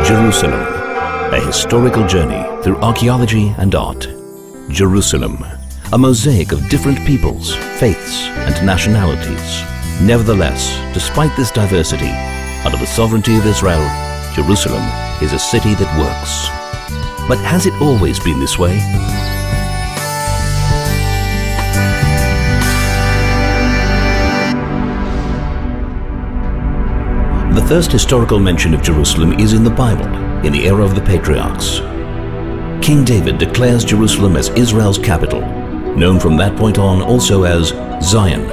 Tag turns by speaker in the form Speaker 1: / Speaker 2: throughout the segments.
Speaker 1: Jerusalem, a historical journey through archaeology and art. Jerusalem, a mosaic of different peoples, faiths and nationalities. Nevertheless, despite this diversity, under the sovereignty of Israel, Jerusalem is a city that works. But has it always been this way? The first historical mention of Jerusalem is in the Bible, in the era of the patriarchs. King David declares Jerusalem as Israel's capital, known from that point on also as Zion.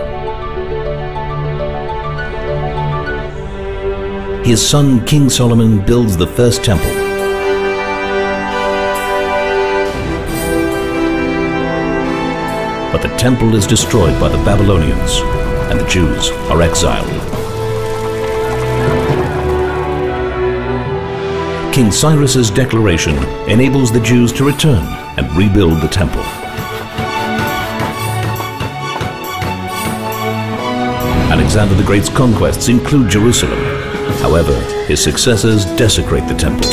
Speaker 1: His son King Solomon builds the first temple. But the temple is destroyed by the Babylonians, and the Jews are exiled. King Cyrus's declaration enables the Jews to return and rebuild the temple. Alexander the Great's conquests include Jerusalem. However, his successors desecrate the temple,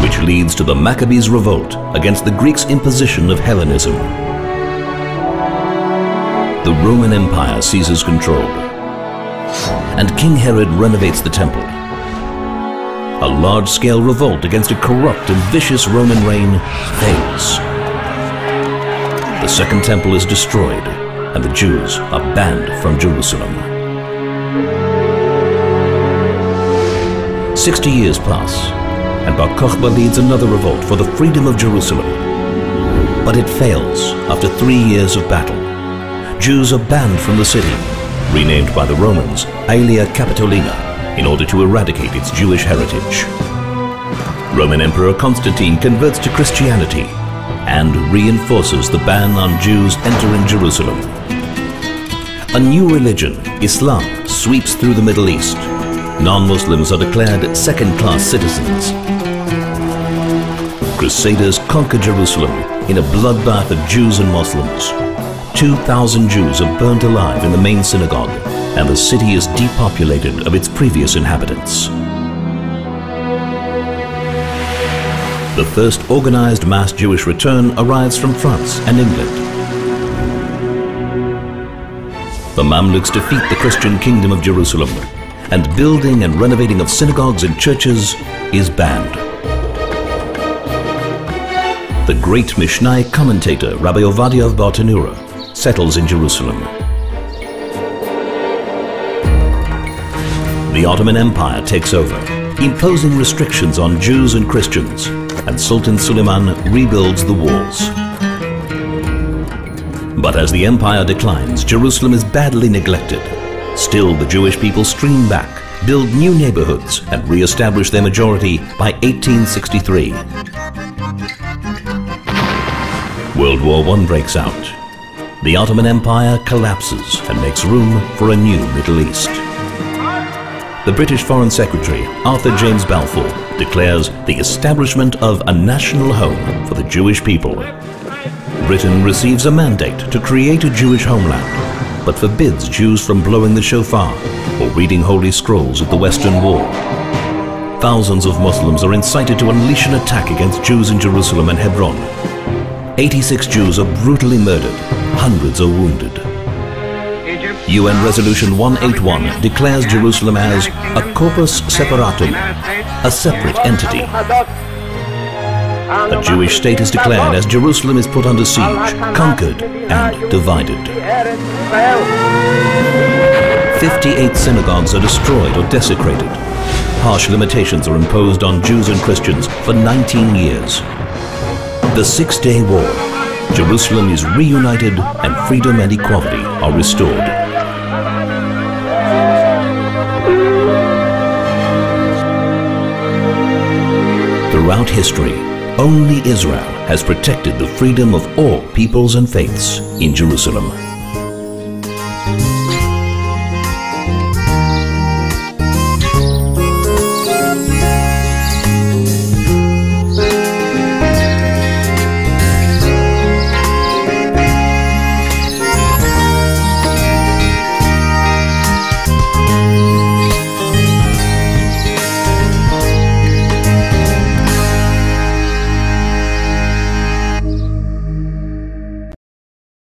Speaker 1: which leads to the Maccabees' revolt against the Greeks' imposition of Hellenism. The Roman Empire seizes control, and King Herod renovates the temple. A large-scale revolt against a corrupt and vicious Roman reign fails. The Second Temple is destroyed, and the Jews are banned from Jerusalem. 60 years pass, and Bar Kokhba leads another revolt for the freedom of Jerusalem. But it fails after 3 years of battle. Jews are banned from the city, renamed by the Romans Aelia Capitolina, in order to eradicate its Jewish heritage. Roman Emperor Constantine converts to Christianity and reinforces the ban on Jews entering Jerusalem. A new religion, Islam, sweeps through the Middle East. Non-Muslims are declared second-class citizens. Crusaders conquer Jerusalem in a bloodbath of Jews and Muslims. 2,000 Jews are burnt alive in the main synagogue, and the city is depopulated of its previous inhabitants. The first organized mass Jewish return arrives from France and England. The Mamluks defeat the Christian kingdom of Jerusalem, and building and renovating of synagogues and churches is banned. The great Mishnai commentator Rabbi Ovadia of Bartanura settles in Jerusalem. The Ottoman Empire takes over, imposing restrictions on Jews and Christians, and Sultan Suleiman rebuilds the walls. But as the empire declines, Jerusalem is badly neglected. Still, the Jewish people stream back, build new neighborhoods, and re-establish their majority by 1863. World War I breaks out. The Ottoman Empire collapses and makes room for a new Middle East. The British Foreign Secretary, Arthur James Balfour, declares the establishment of a national home for the Jewish people. Britain receives a mandate to create a Jewish homeland, but forbids Jews from blowing the shofar or reading holy scrolls at the Western Wall. Thousands of Muslims are incited to unleash an attack against Jews in Jerusalem and Hebron. 86 Jews are brutally murdered, hundreds are wounded. UN Resolution 181 declares Jerusalem as a corpus separatum, a separate entity. A Jewish state is declared as Jerusalem is put under siege, conquered and divided. 58 synagogues are destroyed or desecrated. Harsh limitations are imposed on Jews and Christians for 19 years. The Six-Day War. Jerusalem is reunited and freedom and equality are restored. Throughout history, only Israel has protected the freedom of all peoples and faiths in Jerusalem.